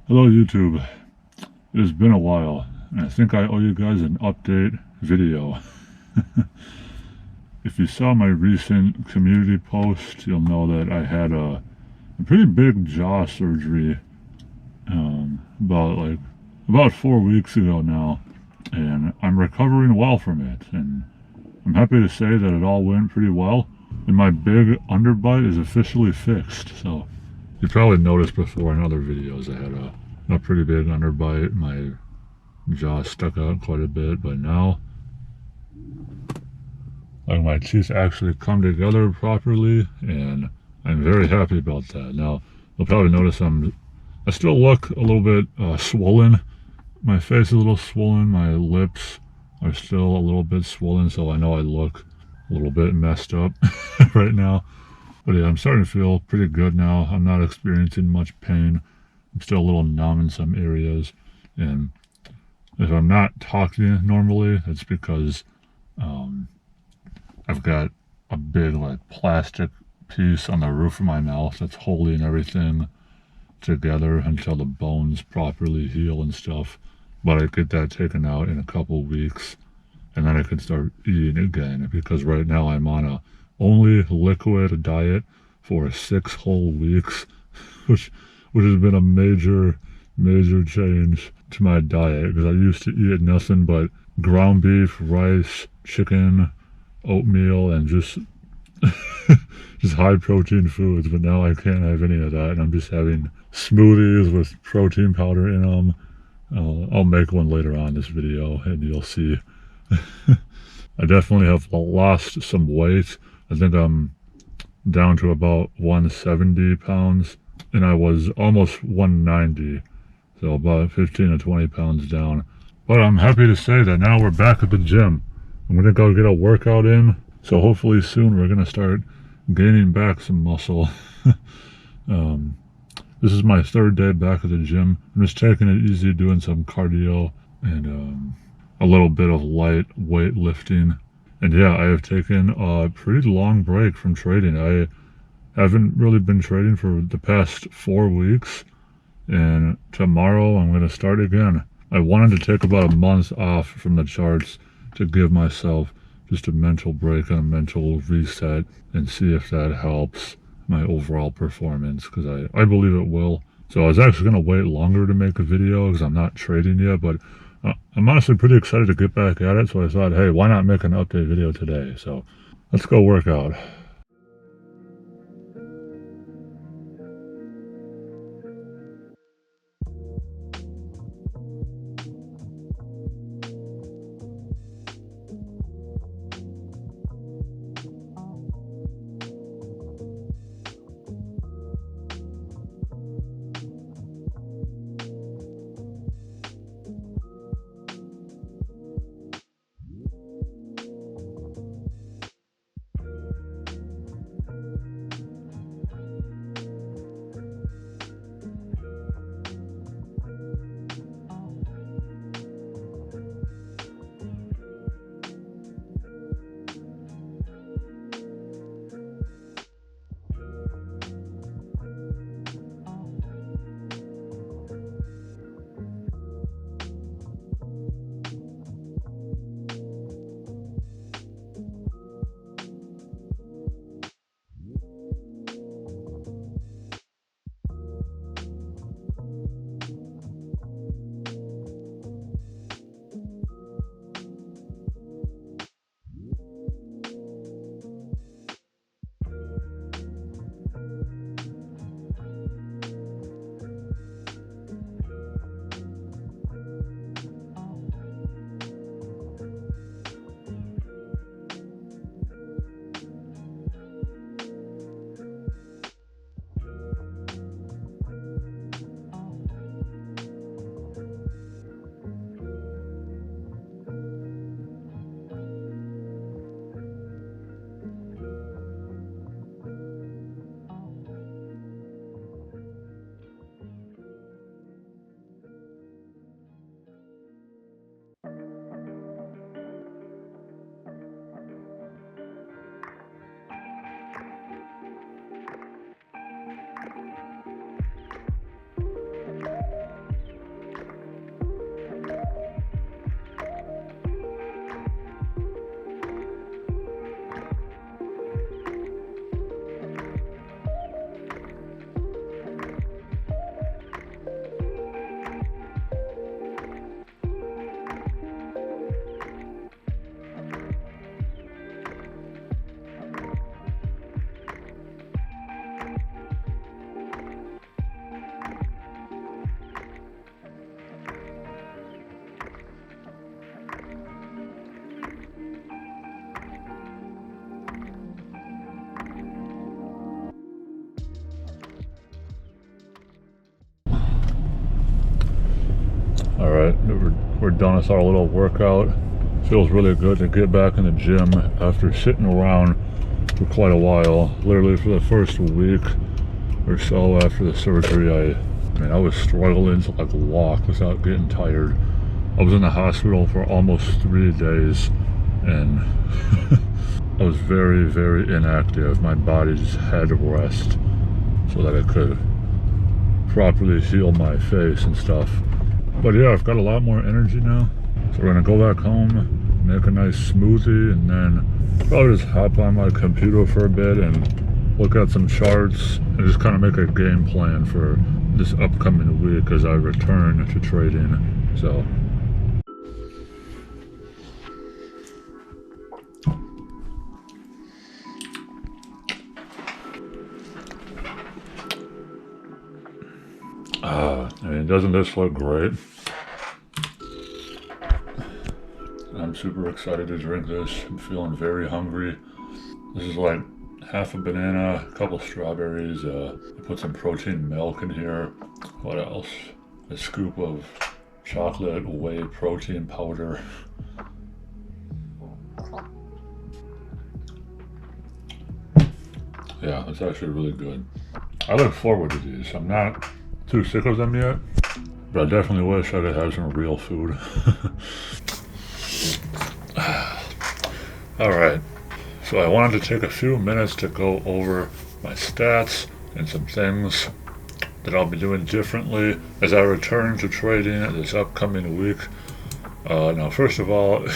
Hello YouTube. It has been a while, and I think I owe you guys an update video. If you saw my recent community post, you'll know that I had a pretty big jaw surgery about 4 weeks ago now, and I'm recovering well from it, and I'm happy to say that it all went pretty well, and my big underbite is officially fixed. So you probably noticed before in other videos I had a pretty big underbite. My jaw stuck out quite a bit, but now like my teeth actually come together properly, and I'm very happy about that. Now you'll probably notice I still look a little bit swollen. My face is a little swollen. My lips are still a little bit swollen, so I know I look a little bit messed up right now. But yeah, I'm starting to feel pretty good now. I'm not experiencing much pain. I'm still a little numb in some areas, and if I'm not talking normally, it's because I've got a big plastic piece on the roof of my mouth that's holding everything together until the bones properly heal and stuff. But I get that taken out in a couple weeks, and then I can start eating again, because right now I'm on a only liquid diet for 6 whole weeks, which has been a major change to my diet, because I used to eat nothing but ground beef, rice, chicken, oatmeal, and just just high protein foods. But now I can't have any of that, and I'm just having smoothies with protein powder in them. I'll make one later on this video and you'll see. I definitely have lost some weight. I think I'm down to about 170 pounds, and I was almost 190, so about 15 to 20 pounds down. But I'm happy to say that now we're back at the gym. I'm gonna go get a workout in, so hopefully soon we're gonna start gaining back some muscle. This is my 3rd day back at the gym. I'm just taking it easy, doing some cardio and a little bit of light weight lifting. And yeah, I have taken a pretty long break from trading. I haven't really been trading for the past 4 weeks, and tomorrow I'm going to start again. I wanted to take about a month off from the charts to give myself just a mental break and a mental reset, and see if that helps my overall performance, because I believe it will. So I was actually going to wait longer to make a video because I'm not trading yet, but I'm honestly pretty excited to get back at it. So I thought, hey, why not make an update video today? So let's go work out. that we're done with our little workout. Feels really good to get back in the gym after sitting around for quite a while. Literally for the first week or so after the surgery, I was struggling to like walk without getting tired. I was in the hospital for almost 3 days, and I was very, very inactive. My body just had to rest so that it could properly heal my face and stuff. But yeah, I've got a lot more energy now. So we're gonna go back home, make a nice smoothie, and then probably just hop on my computer for a bit and look at some charts and just kind of make a game plan for this upcoming week as I return to trading. So doesn't this look great? I'm super excited to drink this. I'm feeling very hungry. This is like half a banana, a couple strawberries, I put some protein milk in here. What else? A scoop of chocolate whey protein powder. Yeah, it's actually really good. I look forward to these. I'm not too sick of them yet, but I definitely wish I could have some real food. Alright, so I wanted to take a few minutes to go over my stats and some things that I'll be doing differently as I return to trading this upcoming week. Now, first of all,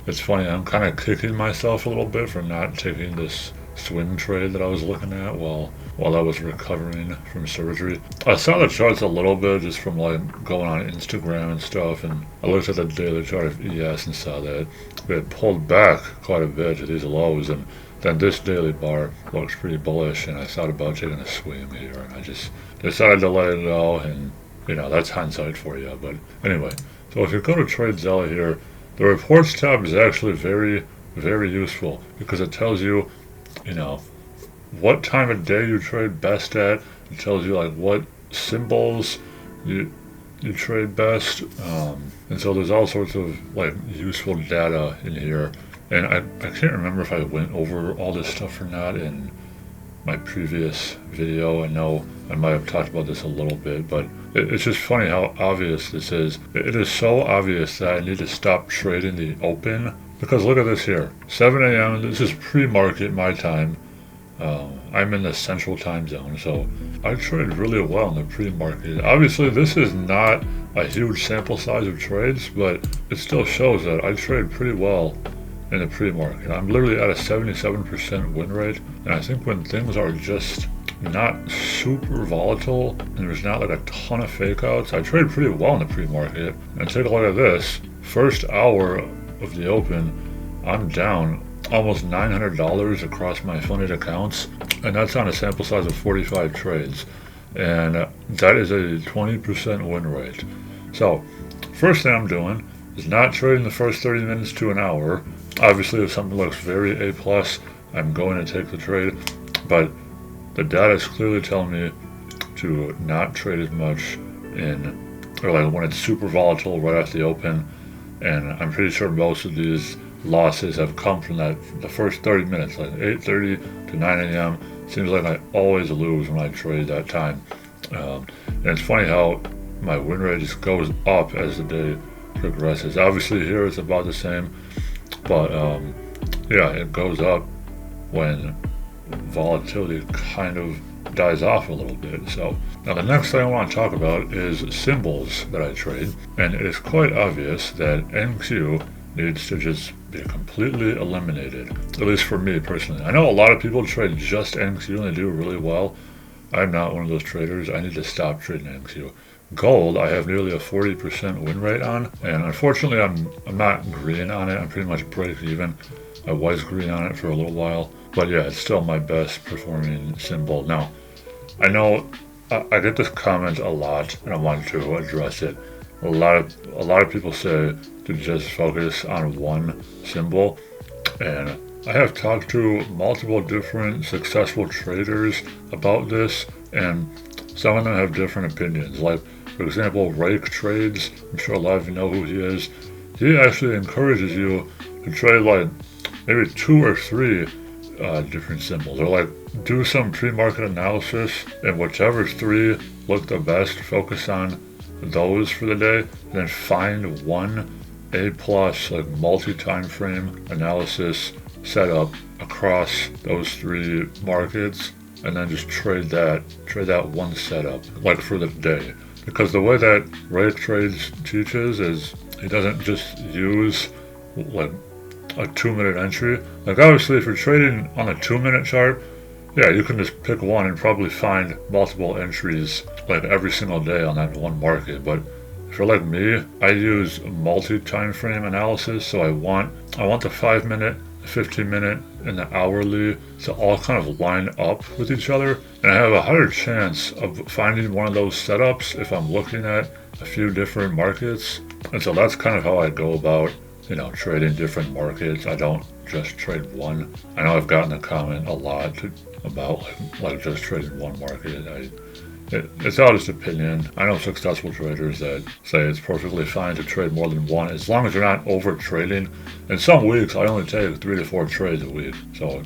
it's funny, I'm kind of kicking myself a little bit for not taking this swing trade that I was looking at while I was recovering from surgery. I saw the charts a little bit just from like going on Instagram and stuff, and I looked at the daily chart of ES and saw that it had pulled back quite a bit to these lows, and then this daily bar looks pretty bullish, and I thought about taking a swing here, and I just decided to let it go, and that's hindsight for you. But anyway, so if you go to TradeZella here, the reports tab is actually very, very useful because it tells you what time of day you trade best at. It tells you like what symbols you trade best, and so there's all sorts of like useful data in here. And I can't remember if I went over all this stuff or not in my previous video. I know I might have talked about this a little bit, but it's just funny how obvious this is. It is so obvious that I need to stop trading the open, because look at this here, 7 a.m. This is pre-market my time. I'm in the central time zone, so I trade really well in the pre-market. Obviously, this is not a huge sample size of trades, but it still shows that I trade pretty well in the pre-market. I'm literally at a 77% win rate, and I think when things are just not super volatile and there's not like a ton of fake outs, I trade pretty well in the pre-market. And take a look at this. First hour of the open, I'm down almost $900 across my funded accounts, and that's on a sample size of 45 trades, and that is a 20% win rate. So first thing I'm doing is not trading the first 30 minutes to an hour. Obviously, if something looks very A plus, I'm going to take the trade, but the data is clearly telling me to not trade as much when it's super volatile right after the open, and I'm pretty sure most of these losses have come from the first 30 minutes, like 8:30 to 9 a.m. Seems like I always lose when I trade that time. And it's funny how my win rate just goes up as the day progresses. Obviously here it's about the same, but it goes up when volatility kind of dies off a little bit. So now the next thing I want to talk about is symbols that I trade, and it is quite obvious that NQ needs to just be completely eliminated, at least for me personally. I know a lot of people trade just NQ and they do really well. I'm not one of those traders. I need to stop trading NQ. Gold, I have nearly a 40% win rate on, and unfortunately I'm not green on it. I'm pretty much break even. I was green on it for a little while, but yeah, it's still my best performing symbol. Now, I know I get this comment a lot, and I want to address it. A lot of people say to just focus on one symbol, and I have talked to multiple different successful traders about this, and some of them have different opinions. Like For example, Rake Trades, I'm sure a lot of you know who he is. He actually encourages you to trade like maybe 2 or 3 different symbols, or like do some pre-market analysis, and whichever 3 look the best, focus on those for the day, and then find one A plus like multi-time frame analysis setup across those 3 markets, and then just trade that one setup like for the day. Because the way that Rake Trades teaches is he doesn't just use like a 2-minute entry. Like obviously if you're trading on a 2-minute chart, yeah, you can just pick one and probably find multiple entries like every single day on that one market. But if you're like me, I use multi-time frame analysis, so I want the 5-minute, the 15-minute, and the hourly to all kind of line up with each other, and I have a higher chance of finding one of those setups if I'm looking at a few different markets. And so that's kind of how I go about, trading different markets. I don't just trade one. I know I've gotten a comment a lot about like just trading one market. It's all just opinion. I know successful traders that say it's perfectly fine to trade more than one as long as you're not over trading. In some weeks, I only take 3 to 4 trades a week, so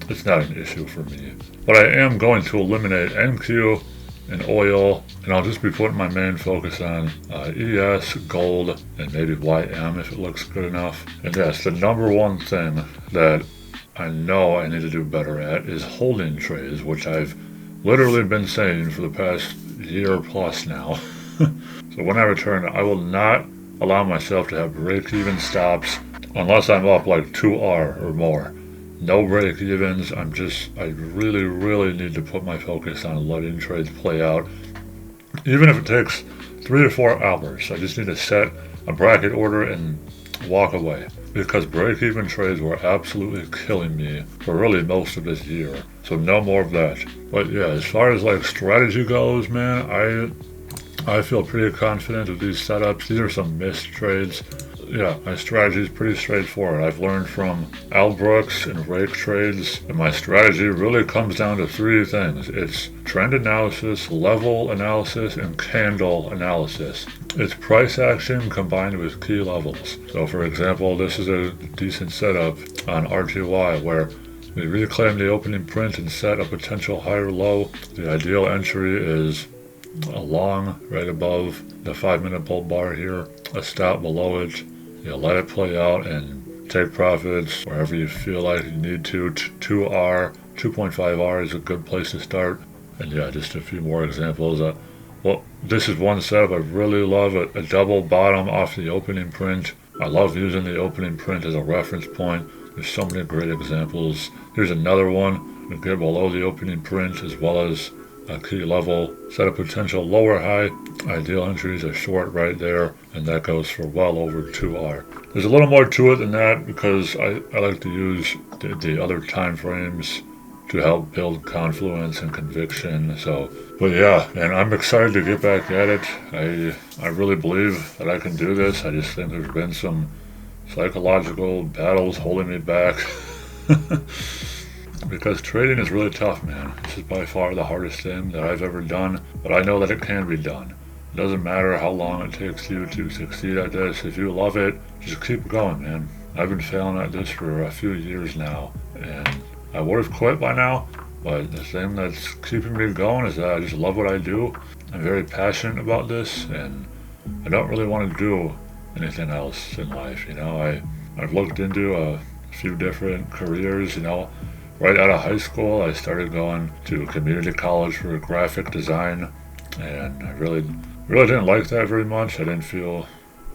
it's not an issue for me. But I am going to eliminate NQ and oil, and I'll just be putting my main focus on ES, gold, and maybe YM if it looks good enough. And yes, the number one thing that I know I need to do better at is holding trades, which I've literally been saying for the past year plus now. So when I return, I will not allow myself to have break-even stops unless I'm up like 2R or more. No break-evens. I really, really need to put my focus on letting trades play out. Even if it takes 3 to 4 hours, I just need to set a bracket order and walk away. Because break-even trades were absolutely killing me for really most of this year. So no more of that. But yeah, as far as like strategy goes, man, I feel pretty confident with these setups. These are some missed trades. Yeah, my strategy is pretty straightforward. I've learned from Al Brooks and Rake Trades, and my strategy really comes down to 3 things. It's trend analysis, level analysis, and candle analysis. It's price action combined with key levels. So for example, this is a decent setup on RTY where we reclaim the opening print and set a potential higher low. The ideal entry is a long right above the 5-minute bull bar here, a stop below it. Let it play out and take profits wherever you feel like you need to. 2R, 2.5R is a good place to start. And yeah, just a few more examples. Well, this is one setup I really love, a double bottom off the opening print. I love using the opening print as a reference point. There's so many great examples. Here's another one. We get below the opening print as well as a key level, set a potential lower high. Ideal entries are short right there, and that goes for well over 2R. There's a little more to it than that because I like to use the other time frames to help build confluence and conviction. But yeah, and I'm excited to get back at it. I really believe that I can do this. I just think there's been some psychological battles holding me back. Because trading is really tough, man. This is by far the hardest thing that I've ever done, but I know that it can be done. It doesn't matter how long it takes you to succeed at this. If you love it, just keep going, man. I've been failing at this for a few years now, and I would have quit by now, but the thing that's keeping me going is that I just love what I do. I'm very passionate about this, and I don't really want to do anything else in life, I've looked into a few different careers, Right out of high school, I started going to community college for graphic design, and I really didn't like that very much. I didn't feel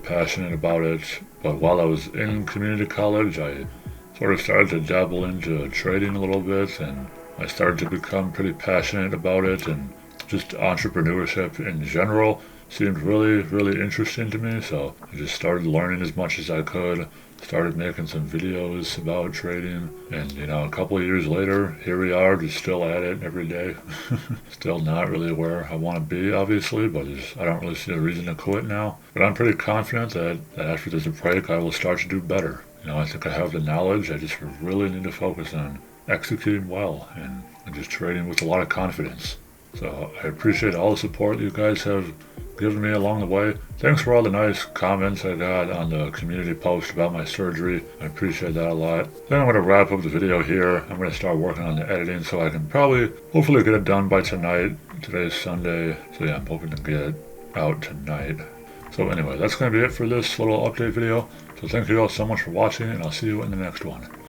passionate about it. But while I was in community college, I sort of started to dabble into trading a little bit, and I started to become pretty passionate about it, and just entrepreneurship in general seemed really, really interesting to me. So I just started learning as much as I could. Started making some videos about trading, and a couple of years later, here we are, just still at it every day. Still not really where I want to be, obviously, but I don't really see a reason to quit now. But I'm pretty confident that after this break, I will start to do better. I think I have the knowledge. I just really need to focus on executing well and just trading with a lot of confidence. So I appreciate all the support you guys have given me along the way. Thanks for all the nice comments I got on the community post about my surgery. I appreciate that a lot. Then I'm going to wrap up the video here. I'm going to start working on the editing so I can hopefully get it done by tonight. Today's Sunday, so yeah, I'm hoping to get it out tonight. So anyway, that's going to be it for this little update video. So thank you all so much for watching, and I'll see you in the next one.